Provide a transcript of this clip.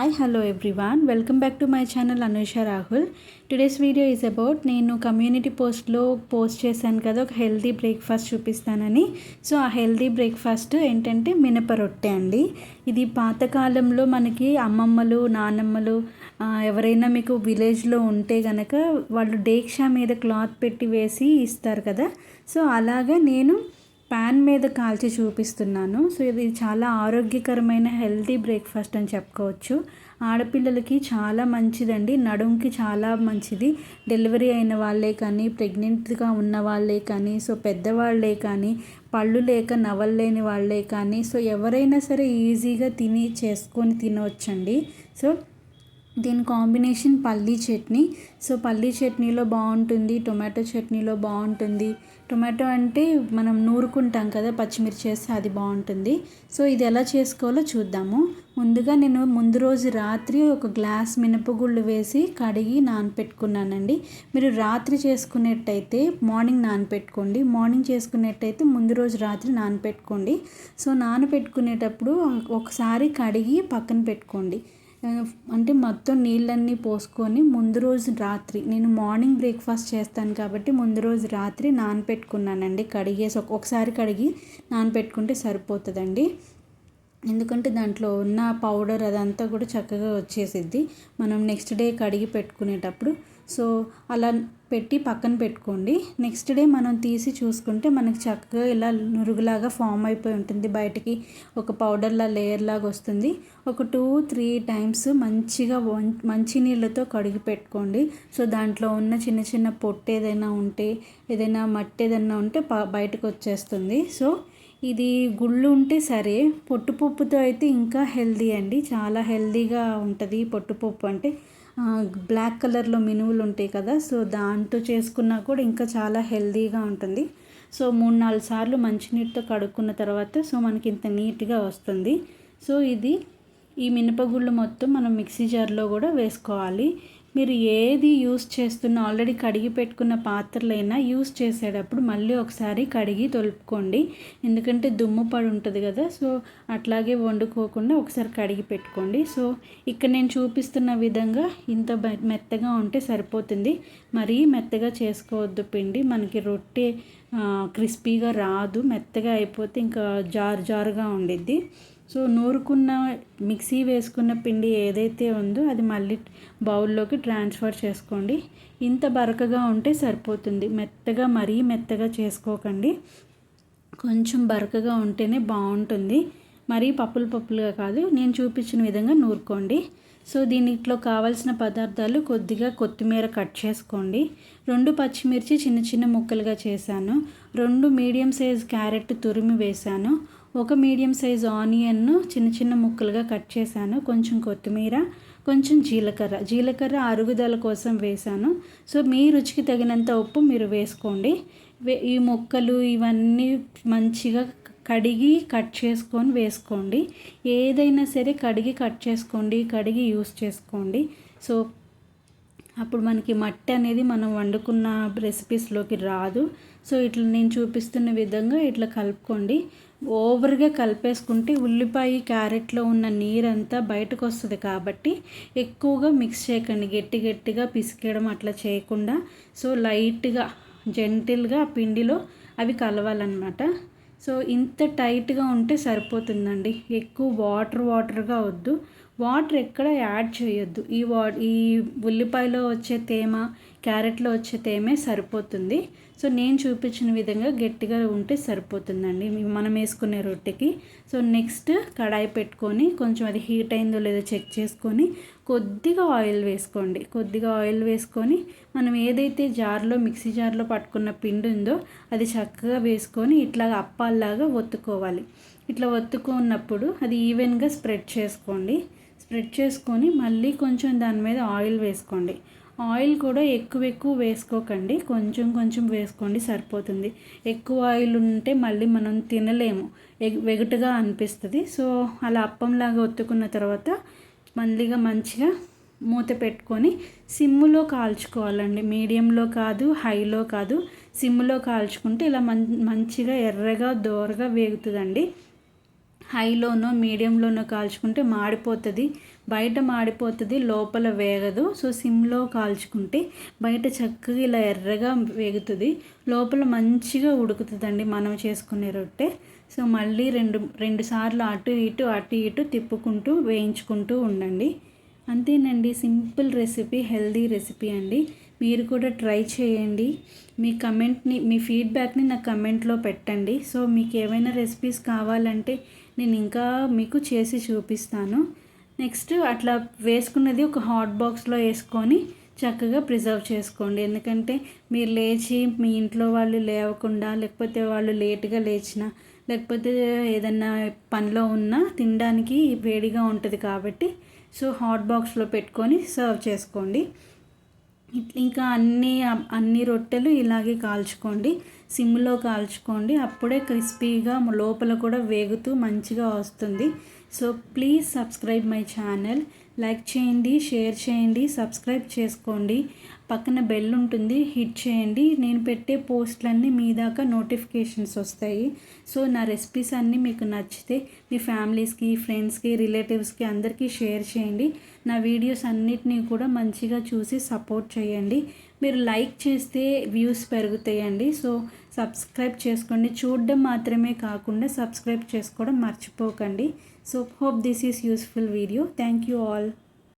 Hi, hello everyone. Welcome back to my channel Anusha Rahul. Today's video is about నేను community పోస్ట్లో post చేశాను కదా ఒక healthy breakfast చూపిస్తానని. సో ఆ హెల్దీ బ్రేక్ఫాస్ట్ ఏంటంటే మినప రొట్టె అండి. ఇది పాతకాలంలో మనకి అమ్మమ్మలు నానమ్మలు ఎవరైనా మీకు విలేజ్లో ఉంటే కనుక వాళ్ళు డేక్షా మీద క్లాత్ పెట్టి వేసి ఇస్తారు కదా. సో అలాగా నేను ప్యాన్ మీద కాల్చి చూపిస్తున్నాను. సో ఇది చాలా ఆరోగ్యకరమైన హెల్తీ బ్రేక్ఫాస్ట్ అని చెప్పుకోవచ్చు. ఆడపిల్లలకి చాలా మంచిదండి, నడుంకి చాలా మంచిది. డెలివరీ అయిన వాళ్ళే కానీ, ప్రెగ్నెంట్గా ఉన్న వాళ్ళే కానీ, సో పెద్దవాళ్ళే కానీ, పళ్ళు లేక నవలలేని వాళ్ళే కానీ, సో ఎవరైనా సరే ఈజీగా చేసుకొని తినవచ్చండి. సో దీని కాంబినేషన్ పల్లీ చట్నీ. సో పల్లీ చట్నీలో బాగుంటుంది, టొమాటో చట్నీలో బాగుంటుంది. టొమాటో అంటే మనం నూరుకుంటాం కదా, పచ్చిమిర్చి వేస్తే అది బాగుంటుంది. సో ఇది ఎలా చేసుకోవాలో చూద్దాము. ముందుగా నేను ముందు రోజు రాత్రి ఒక గ్లాస్ మినపగుళ్ళు వేసి కడిగి నానపెట్టుకున్నానండి. మీరు రాత్రి చేసుకునేట్టయితే మార్నింగ్ నానపెట్టుకోండి, మార్నింగ్ చేసుకునేట్టయితే ముందు రోజు రాత్రి నానపెట్టుకోండి. సో నానపెట్టుకునేటప్పుడు ఒకసారి కడిగి పక్కన పెట్టుకోండి. అంటే మొత్తం నీళ్ళన్నీ పోసుకొని ముందు రోజు రాత్రి, నేను మార్నింగ్ బ్రేక్ఫాస్ట్ చేస్తాను కాబట్టి ముందు రోజు రాత్రి నానపెట్టుకున్నానండి. ఒకసారి కడిగి నానపెట్టుకుంటే సరిపోతుందండి. ఎందుకంటే దాంట్లో ఉన్న పౌడర్ అదంతా కూడా చక్కగా వచ్చేసిద్ది మనం నెక్స్ట్ డే కడిగి పెట్టుకునేటప్పుడు. సో అలా పెట్టి పక్కన పెట్టుకోండి. నెక్స్ట్ డే మనం తీసి చూసుకుంటే మనకి చక్కగా ఇలా నురుగులాగా ఫామ్ అయిపోయి ఉంటుంది, బయటికి ఒక పౌడర్లా లేయర్ లాగా వస్తుంది. ఒక 2-3 టైమ్స్ మంచిగా మంచి నీళ్ళతో కడిగి పెట్టుకోండి. సో దాంట్లో ఉన్న చిన్న చిన్న పొట్టు ఏదైనా ఉంటే, ఏదైనా మట్టి ఏదైనా ఉంటే బయటకు వచ్చేస్తుంది. సో ఇది గుళ్ళు ఉంటే సరే, పొట్టుపప్పుతో అయితే ఇంకా హెల్దీ అండి, చాలా హెల్దీగా ఉంటుంది. పొట్టుపప్పు అంటే బ్లాక్ కలర్లో మినువులు ఉంటాయి కదా, సో దాంతో చేసుకున్నా కూడా ఇంకా చాలా హెల్దీగా ఉంటుంది. సో 3-4 సార్లు మంచినీటితో కడుక్కున్న తర్వాత సో మనకి ఇంత నీట్గా వస్తుంది. సో ఈ మినపగుళ్ళు మొత్తం మనం మిక్సీ జార్లో కూడా వేసుకోవాలి. మీరు ఏది యూస్ చేస్తున్నా ఆల్రెడీ కడిగి పెట్టుకున్న పాత్రలైనా యూస్ చేసేటప్పుడు మళ్ళీ ఒకసారి కడిగి తొలుపుకోండి, ఎందుకంటే దుమ్ము పడి ఉంటుంది కదా. సో అట్లాగే వండుకోకుండా ఒకసారి కడిగి పెట్టుకోండి. సో ఇక్కడ నేను చూపిస్తున్న విధంగా ఇంత మెత్తగా ఉంటే సరిపోతుంది. మరీ మెత్తగా చేసుకోవద్దు పిండి, మనకి రొట్టె క్రిస్పీగా రాదు. మెత్తగా అయిపోతే ఇంకా జారుగా ఉండిద్ది. సో నూరుకున్న మిక్సీ వేసుకున్న పిండి ఏదైతే ఉందో అది మళ్ళీ బౌల్లోకి ట్రాన్స్ఫర్ చేసుకోండి. ఇంత బరకగా ఉంటే సరిపోతుంది, మరీ మెత్తగా చేసుకోకండి. కొంచెం బరకగా ఉంటేనే బాగుంటుంది, మరీ పప్పులుగా కాదు. నేను చూపించిన విధంగా నూరుకోండి. సో దీనిలో కావాల్సిన పదార్థాలు కొద్దిగా కొత్తిమీర కట్ చేసుకోండి, 2 పచ్చిమిర్చి చిన్న చిన్న ముక్కలుగా చేశాను, 2 మీడియం సైజ్ క్యారెట్ తురిమి వేశాను, 1 మీడియం సైజ్ ఆనియన్ చిన్న చిన్న ముక్కలుగా కట్ చేశాను, కొంచెం కొత్తిమీర, కొంచెం జీలకర్ర అరుగుదల కోసం వేశాను. సో మీ రుచికి తగినంత ఉప్పు మీరు వేసుకోండి. ఈ ముక్కలు ఇవన్నీ మంచిగా కడిగి కట్ చేసుకొని వేసుకోండి. ఏదైనా సరే కడిగి కట్ చేసుకోండి, కడిగి యూస్ చేసుకోండి. సో అప్పుడు మనకి మట్టి అనేది మనం వండుకున్న రెసిపీస్లోకి రాదు. సో ఇట్లా నేను చూపిస్తున్న విధంగా ఇట్లా కలుపుకోండి. ఓవర్గా కలిపేసుకుంటే ఉల్లిపాయ క్యారెట్లో ఉన్న నీరంతా బయటకు వస్తుంది కాబట్టి ఎక్కువగా మిక్స్ చేయకండి, గట్టిగా పిసికేయడం అట్లా చేయకుండా. సో లైట్గా జెంటిల్గా పిండిలో అవి కలవాలన్నమాట. సో ఇంత టైట్గా ఉంటే సరిపోతుందండి, ఎక్కువ వాటర్గా వద్దు. వాటర్ ఎక్కడ యాడ్ చేయొద్దు. ఈ ఉల్లిపాయలో వచ్చే తేమ, క్యారెట్లో వచ్చే తేమే సరిపోతుంది. సో నేను చూపించిన విధంగా గట్టిగా ఉంటే సరిపోతుందండి మనం వేసుకునే రొట్టెకి. సో నెక్స్ట్ కడాయి పెట్టుకొని కొంచెం అది హీట్ అయిందో లేదో చెక్ చేసుకొని కొద్దిగా ఆయిల్ వేసుకోండి. కొద్దిగా ఆయిల్ వేసుకొని మనం ఏదైతే మిక్సీ జార్లో పట్టుకున్న పిండి ఉందో అది చక్కగా వేసుకొని ఇట్లా అప్పాల్లాగా ఒత్తుకోవాలి. ఇట్లా ఒత్తుకున్నప్పుడు అది ఈవెన్గా స్ప్రెడ్ చేసుకొని మళ్ళీ కొంచెం దాని మీద ఆయిల్ వేసుకోండి. ఆయిల్ కూడా ఎక్కువ వేసుకోకండి, కొంచెం వేసుకోండి సరిపోతుంది. ఎక్కువ ఆయిల్ ఉంటే మళ్ళీ మనం తినలేము, వెగటుగా అనిపిస్తుంది. సో అలా అప్పంలాగా ఒత్తుకున్న తర్వాత మళ్ళీగా మంచిగా మూత పెట్టుకొని సిమ్లో కాల్చుకోవాలండి, మీడియంలో కాదు, హైలో కాదు, సిమ్లో కాల్చుకుంటే ఇలా మంచిగా ఎర్రగా దోరగా వేగుతుందండి. హైలోనో మీడియంలోనో కాల్చుకుంటే మాడిపోతుంది, బయట మాడిపోతుంది, లోపల వేగదు. సో సిమ్లో కాల్చుకుంటే బయట చక్కగా ఇలా ఎర్రగా వేగుతుంది, లోపల మంచిగా ఉడుకుతుందండి మనం చేసుకునే రొట్టె. సో మళ్ళీ రెండు సార్లు అటు ఇటు తిప్పుకుంటూ వేయించుకుంటూ ఉండండి. అంతేనండి, సింపుల్ రెసిపీ, హెల్దీ రెసిపీ అండి. మీరు కూడా ట్రై చేయండి. మీ ఫీడ్బ్యాక్ని నాకు కమెంట్లో పెట్టండి. సో మీకు ఏమైనా రెసిపీస్ కావాలంటే నేను ఇంకా మీకు చేసి చూపిస్తాను. నెక్స్ట్ అట్లా వేసుకున్నది ఒక హాట్ బాక్స్లో వేసుకొని చక్కగా ప్రిజర్వ్ చేసుకోండి. ఎందుకంటే మీరు లేచి మీ ఇంట్లో వాళ్ళు లేవకుండా, లేకపోతే వాళ్ళు లేట్గా లేచినా, లేకపోతే ఏదన్నా పనిలో ఉన్నా తినడానికి వేడిగా ఉంటుంది కాబట్టి సో హాట్ బాక్స్లో పెట్టుకొని సర్వ్ చేసుకోండి. ఇంకా అన్ని రొట్టెలు ఇలాగే కాల్చుకోండి, సిమ్లో కాల్చుకోండి. అప్పుడే క్రిస్పీగా లోపల కూడా వేగుతూ మంచిగా వస్తుంది. So please subscribe my channel. Like చేయండి, షేర్ చేయండి, సబ్స్క్రైబ్ చేసుకోండి. పక్కన బెల్ ఉంటుంది, హిట్ చేయండి. నేను పెట్టే పోస్టులన్నీ మీ దాకా నోటిఫికేషన్స్ వస్తాయి. సో నా రెసిపీస్ అన్నీ మీకు నచ్చితే మీ ఫ్యామిలీస్కి, ఫ్రెండ్స్కి, రిలేటివ్స్కి అందరికీ షేర్ చేయండి. నా వీడియోస్ అన్నిటినీ కూడా మంచిగా చూసి సపోర్ట్ చేయండి. మీరు లైక్ చేస్తే వ్యూస్ పెరుగుతాయండి. సో సబ్స్క్రైబ్ చేసుకోండి. చూడడం మాత్రమే కాకుండా సబ్స్క్రైబ్ చేసుకోవడం మర్చిపోకండి. So hope this is useful video. Thank you all.